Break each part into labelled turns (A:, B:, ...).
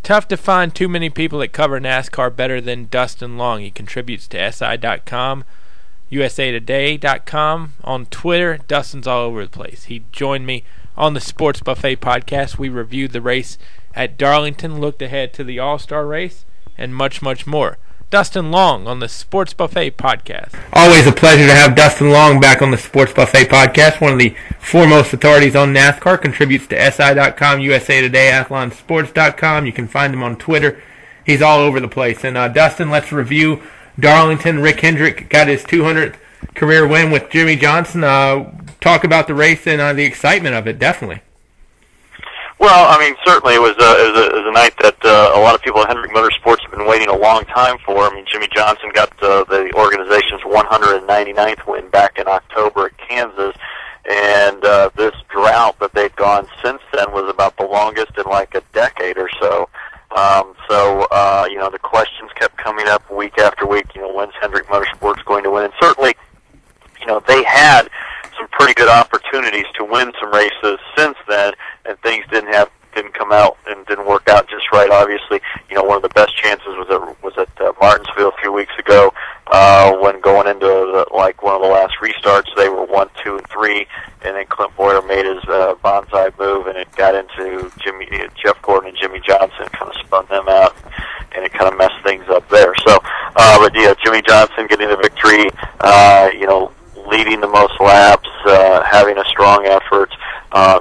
A: Tough to find too many people that cover NASCAR better than Dustin Long. He contributes to SI.com, USAtoday.com. On Twitter, Dustin's all over the place. He joined me on the Sports Buffet podcast. We reviewed the race at Darlington, looked ahead to the All-Star race, and much, much more. Dustin Long on the Sports Buffet podcast.
B: Always a pleasure to have Dustin Long back on the Sports Buffet podcast. One of the foremost authorities on NASCAR, contributes to SI.com, USA Today, AthlonSports.com. You can find him on Twitter. He's all over the place. And Dustin, let's review Darlington. Rick Hendrick got his 200th career win with Jimmy Johnson. Talk about the race and the excitement of it, definitely.
C: Well, I mean, certainly it was a night that a lot of people at Hendrick Motorsports have been waiting a long time for. I mean, Jimmy Johnson got the organization's 199th win back in October at Kansas, and this drought that they've gone since then was about the longest in like a decade or so. You know, the questions kept coming up week after week. You know, when's Hendrick Motorsports going to win? And certainly, you know, they had some pretty good opportunities to win some races since then, and things didn't come out and didn't work out just right. Obviously, you know, one of the best chances was at Martinsville a few weeks ago, when going into one of the last restarts, they were 1, 2, and 3, and then Clint Boyer made his bonsai move, and it got into Jeff Gordon and Jimmy Johnson, kind of spun them out, and it kind of messed things up there. So, but yeah, Jimmy Johnson getting the victory, you know, leading the most laps, having a strong effort,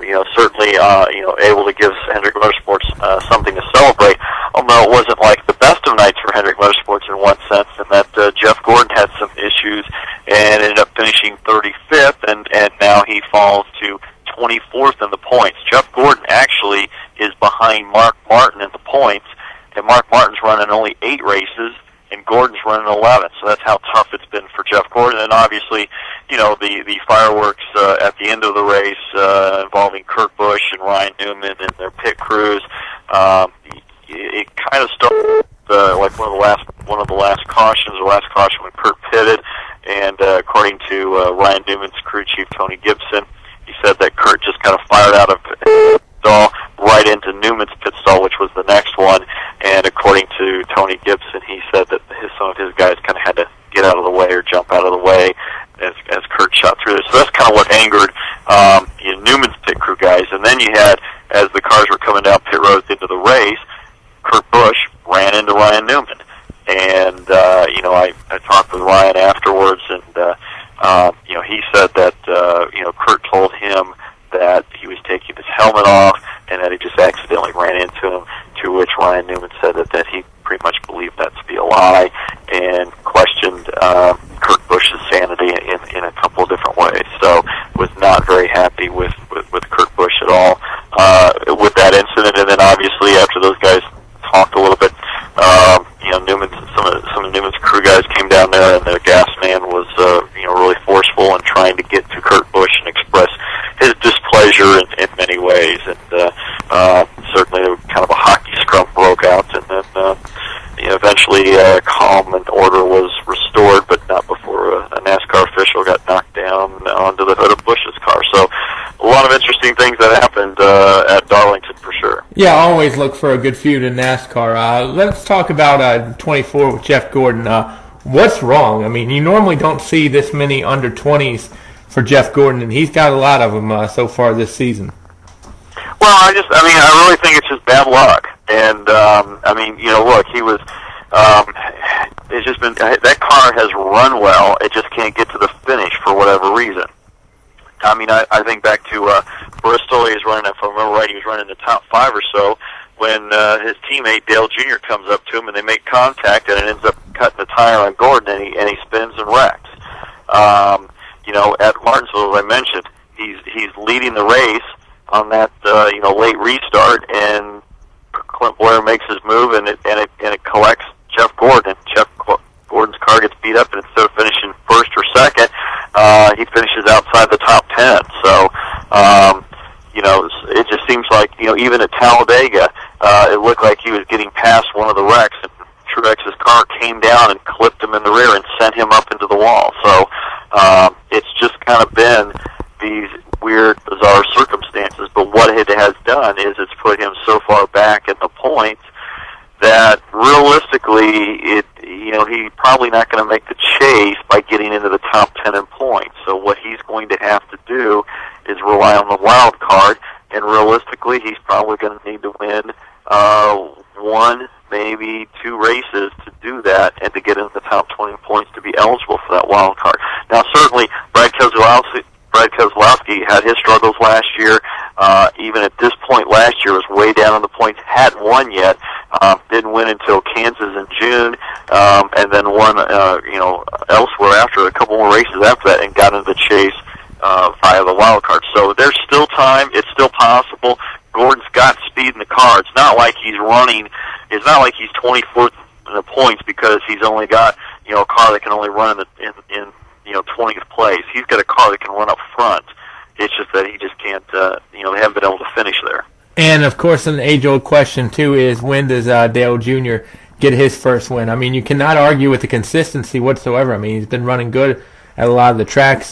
C: you know, certainly, you know, able to give Hendrick Motorsports something to celebrate, although it wasn't like the best of nights for Hendrick Motorsports in one sense, in that Jeff Gordon had some issues and ended up finishing 35th, and now he falls to 24th in the points. Jeff Gordon actually is behind Mark Martin in the points, and Mark Martin's running only 8 races, and Gordon's running 11, so that's how tough it's been for Jeff Gordon. And obviously, you know, the fireworks at the end of the race involving Kurt Busch and Ryan Newman and their pit crews, it kind of started like one of the last cautions, the last caution when Kurt pitted, and according to Ryan Newman's crew chief Tony Gibson, he said that Kurt just kind of fired out of pit stall right into Newman's pit stall, which was the next one. And according to Tony Gibson, he said that some of his guys kind of had to get out of the way or jump out of the way as Kurt shot through there. So that's kind of what angered you know, Newman's pit crew guys. And then you had, as the cars were coming down pit roads into the race, Kurt Busch ran into Ryan Newman. And, you know, I talked with Ryan afterwards, and, you know, he said that, you know, Kurt told him that he was taking his helmet off and that he just accidentally ran into him, to which Ryan Newman said that he pretty much believed that to be a lie and questioned Kurt Busch's sanity in a couple of different ways. So was not very happy with Kurt Busch at all with that incident. And then obviously after those guys talked a little bit, you know, some of Newman's crew guys came down there, and the gas man was you know, really forceful in trying to get to Kurt Busch and express his displeasure in many ways. And certainly kind of a hockey scrum broke out, and then you know, eventually calm and order was restored, but not before a NASCAR official got knocked down onto the hood of Busch's car. So a lot of interesting things that happened at Darlington for sure.
B: Yeah, I always look for a good feud in NASCAR. Let's talk about 24 with Jeff Gordon. What's wrong? I mean, you normally don't see this many under 20s for Jeff Gordon, and he's got a lot of them so far this season.
C: Well, I really think it's just bad luck. And, I mean, you know, look, he was, it's just been, that car has run well, it just can't get to the finish for whatever reason. I mean, I think back to Bristol, he was running, if I remember right, he was running the top 5 or so, when his teammate Dale Jr. comes up to him and they make contact, and it ends up cutting the tire on Gordon, and he spins and wrecks. You know, at Martinsville, as I mentioned, he's leading the race on that you know, late restart, and Clint Boyer makes his move, and it collects Jeff Gordon. Jeff Gordon's car gets beat up, and instead of finishing first or second, he finishes outside the top 10. So, you know, it just seems like, you know, even at Talladega, it looked like he was getting past one of the wrecks, and Truex's car came down and clipped him in the rear and sent him up into the wall. So, it's just kind of been these weird, bizarre circumstances, but what it has done is it's put him so far back in the points realistically, he's probably not going to make the chase by getting into the top 10 in points. So what he's going to have to do is rely on the wild card, and realistically, he's probably going to need to win one, maybe two races to do that and to get into the top 20 points to be eligible for that wild card. Now, certainly, Brad Keselowski had his struggles last year. Even at this point last year, was way down in the points, hadn't won yet. Didn't win until Kansas in June, and then won, elsewhere after a couple more races after that, and got into the chase via the wild card. So there's still time. It's still possible. Gordon's got speed in the car. It's not like he's running. It's not like he's 24th in the points because he's only got a car that can only run in 20th place. He's got a car that can run up front. It's just that he just can't. They haven't been able to finish there.
B: And of course, an age-old question too is when does Dale Jr. get his first win? I mean, you cannot argue with the consistency whatsoever. I mean, he's been running good at a lot of the tracks.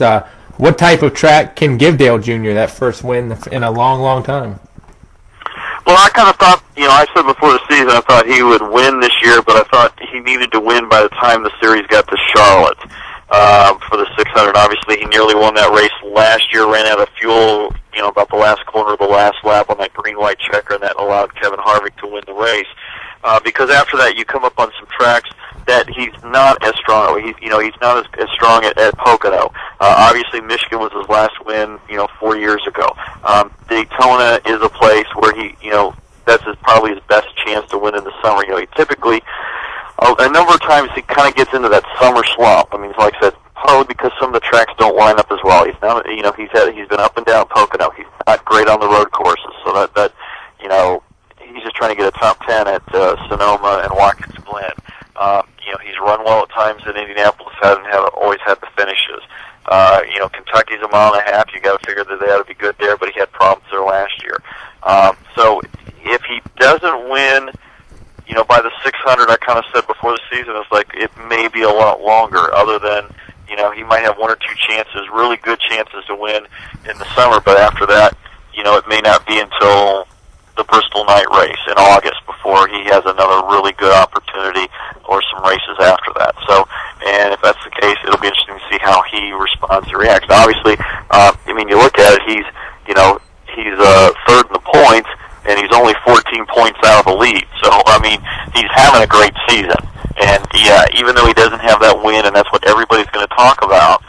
B: What type of track can give Dale Jr. that first win in a long, long time?
C: Well, I kind of thought, I said before the season, I thought he would win this year, but I thought he needed to win by the time the series got to Charlotte for the 600. Obviously, he nearly won that race last year, ran out of fuel, about the last corner of the last lap on that green-white checker, and that allowed Kevin Harvick to win the race. Because after that, you come up on some tracks that he's not as strong. He's not as strong at Pocono. Obviously, Michigan was his last win, 4 years ago. Daytona is a place where that's probably his best chance to win in the summer. He typically, a number of times, he kind of gets into that summer slump. I mean, like I said, probably because some of the tracks don't line up as well. He's not, he's been up and down Pocono. He's not great on the road courses, so that he's just trying to get a top 10 at Sonoma and Watkins Glen. He's run well at times in Indianapolis, hasn't always had the finishes. Kentucky's a mile and a half. You got to figure that they ought to be good there, but he had problems there last year. So if he doesn't win, by the 600, I kind of said before the season, it's like it may be a lot longer. Other than he might have one or two chances, really good chances to win in the summer, but after that, it may not be until the Bristol night race in August before he has another really good opportunity or some races after that. So, and if that's the case, it'll be interesting to see how he responds and reacts. Obviously, you look at it, he's third in the points, and he's only 14 points out of the lead. So, he's having a great season. And even though he doesn't have that win, and that's what everybody's going to talk about,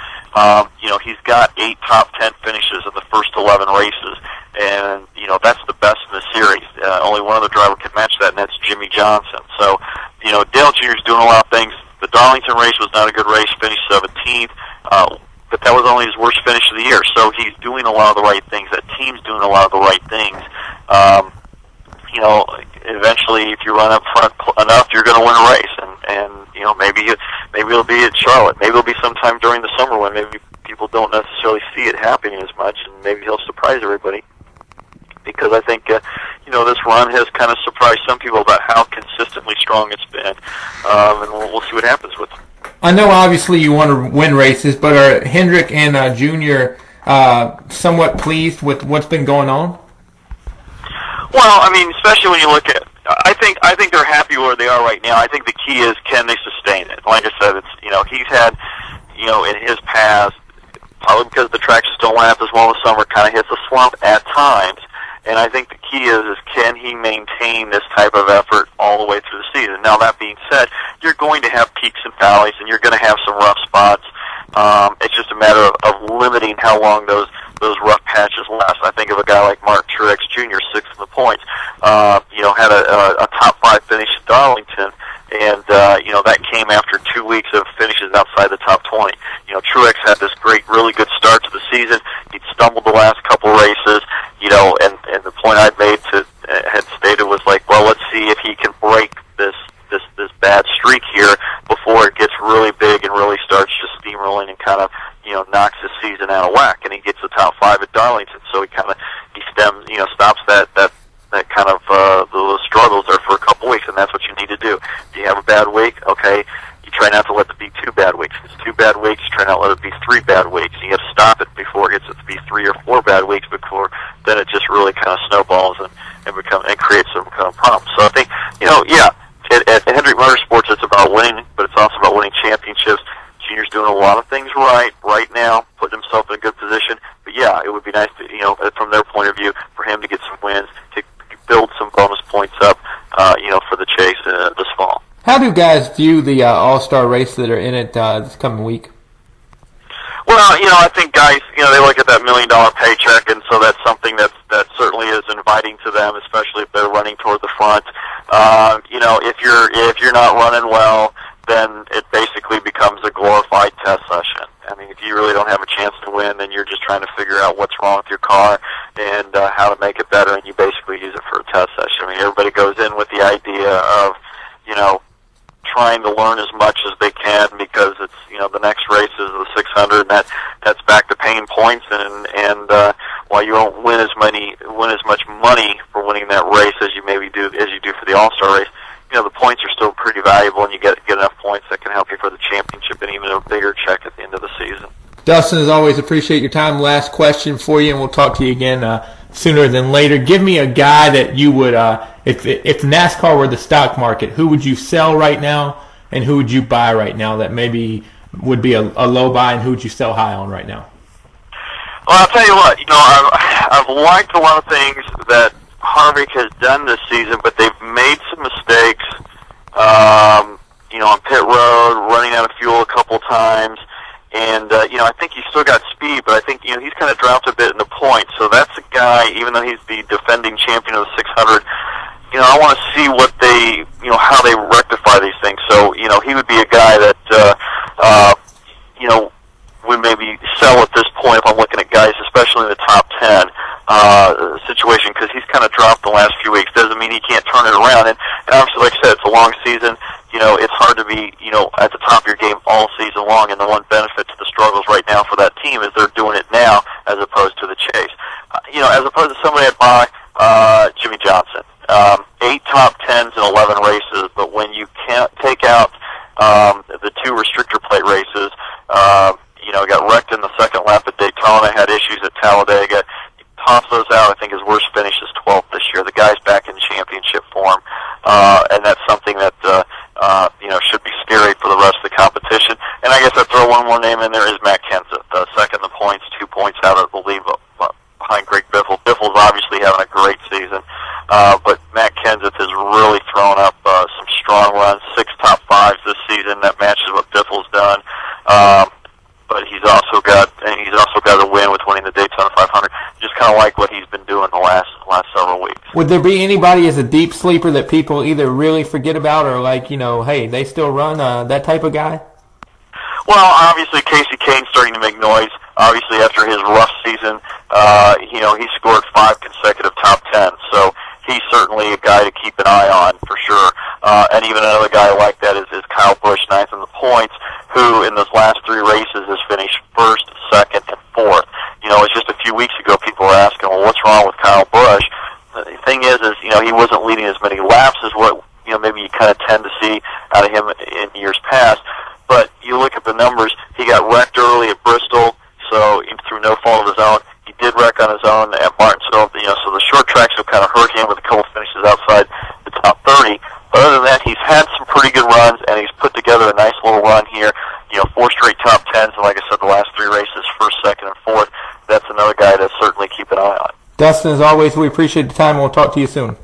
C: he's got 8 top 10 finishes in the first 11 races. And, that's the best in the series. Only one other driver can match that, and that's Jimmy Johnson. So, Dale Jr. is doing a lot of things. The Darlington race was not a good race, finished 17th, but that was only his worst finish of the year. So he's doing a lot of the right things. That team's doing a lot of the right things. Eventually, if you run up front enough, you're going to win a race. And maybe it'll be at Charlotte. Maybe it'll be sometime during the summer when maybe people don't necessarily see it happening as much, and maybe he'll surprise everybody. Because I think, this run has kind of surprised some people about how consistently strong it's been. And we'll see what happens with it.
B: I know obviously you want to win races, but are Hendrick and Junior somewhat pleased with what's been going on?
C: Well, especially when you look at, I think they're happy where they are right now. I think the key is, can they sustain it? Like I said, it's, he's had, in his past, probably because the tracks just don't line up as well in the summer, kind of hits a slump at times. And I think the key is can he maintain this type of effort all the way through the season? Now, that being said, you're going to have peaks and valleys, and you're going to have some rough spots. It's just a matter of limiting how long those rough patches last. I think of a guy like Mark Truex Jr., 6th in the points, had a top 5 finish at Darlington, and that came after 2 weeks of finishes outside the top 20. Truex had this great, really good start to the season. He'd stumbled the last couple races, and the point I'd made had stated was like, well, let's see if he can break this bad streak here before it gets really big and really starts just steamrolling and kind of, knocks his season out of whack. And he gets the top 5 at Darlington, so he stops that kind of those struggles there for a couple weeks, and that's what you need to do. Do you have a bad week? Okay, you try not to let it be 2 bad weeks. If it's 2 bad weeks, you try not to let it be 3 bad weeks. You have to stop it before it gets to be 3 or 4 bad weeks, before then it just really kind of snowballs and creates some kind of problems. So I think, at Hendrick Motorsports, it's about winning, but it's also about winning championships. Junior's doing a lot of things right now, putting himself in a good position. But yeah, it would be nice to, from their point of view, for him to get some wins, to build some bonus points up, for the chase this fall.
B: How do guys view the All-Star race that are in it this coming week?
C: Well, I think guys, they look at that $1 million paycheck, and so that's something that certainly is inviting to them, especially if they're running toward the front. If you're not running well, then it basically becomes a glorified test session. I mean, if you really don't have a chance to win, then you're just trying to figure out what's wrong with your car and how to make it better, and you basically use it for a test session. I mean, everybody goes in with the idea of, trying to learn as much as they can, because it's, the next race is the 600, and that's back to paying points, and while you don't win as much money for winning that race as you do for the All-Star race, the points are still pretty valuable, and you get enough points that can help you for the championship and even a bigger check at the end of the season.
B: Dustin, as always, appreciate your time. Last question for you, and we'll talk to you again sooner than later. Give me a guy that you would, if NASCAR were the stock market, who would you sell right now, and who would you buy right now that maybe would be a low buy, and who would you sell high on right now?
C: Well, I'll tell you what, I've liked a lot of things that Harvick has done this season, but they've made some mistakes, on pit road, running out of fuel a couple times. And, I think he's still got speed, but I think, he's kind of dropped a bit in the points. So that's a guy, even though he's the defending champion of the 600, I want to see what they, how they rectify these things. So, he would be a guy that, would maybe sell at this point if I'm looking at guys, especially in the top 10 situation, because he's kind of dropped the last few weeks. Doesn't mean he can't turn it around. And obviously, like I said, it's a long season. It's hard to be, at the top of your game all season long, and the one benefit to the struggles right now for that team is they're doing it now as opposed to the chase. As opposed to somebody I'd buy, Jimmy Johnson. 8 top 10s in 11 races, but when you can't take out the 2 restrictor plate races, got wrecked in the second lap at Daytona, had issues at Talladega. Toss those out, I think his worst finish is 12th this year. The guy's back in championship form, and that's something that should be scary for the rest of the competition. And I guess I'd throw one more name in there is Matt Kenseth, second in the points, 2 points out of the lead behind Greg Biffle. Biffle's obviously having a great season, but Matt Kenseth has really thrown up some strong runs, 6 top 5s this season. That matches what Biffle's done. But he's also got a win with winning the Daytona 500. Just kind of like what he's been doing the last several weeks.
B: Would there be anybody as a deep sleeper that people either really forget about, or hey, they still run, that type of guy?
C: Well, obviously Casey Kane's starting to make noise. Obviously, after his rough season, he scored 5 consecutive top 10. So he's certainly a guy to keep an eye on for sure. And even another guy like that is Kyle Busch, 9th in the points, who in those last 3 races has finished 1st, 2nd, and 4th. It's just a few weeks ago people were asking, well, what's wrong with Kyle Busch? The thing is he wasn't leading as many laps as what maybe you kind of tend to see out of him in years past. But you look at the numbers, he got wrecked early at Bristol, so through no fault of his own. He did wreck on his own at Martinsville, so the short tracks have kind of hurt him with a couple finishes outside the top 30. But other than that, he's had some pretty good runs, and he's put together a nice little run here. 4 straight top 10s, and like I said, the last 3 races, 1st, 2nd, and 4th. That's another guy to certainly keep an eye on.
B: Dustin, as always, we appreciate the time, and we'll talk to you soon.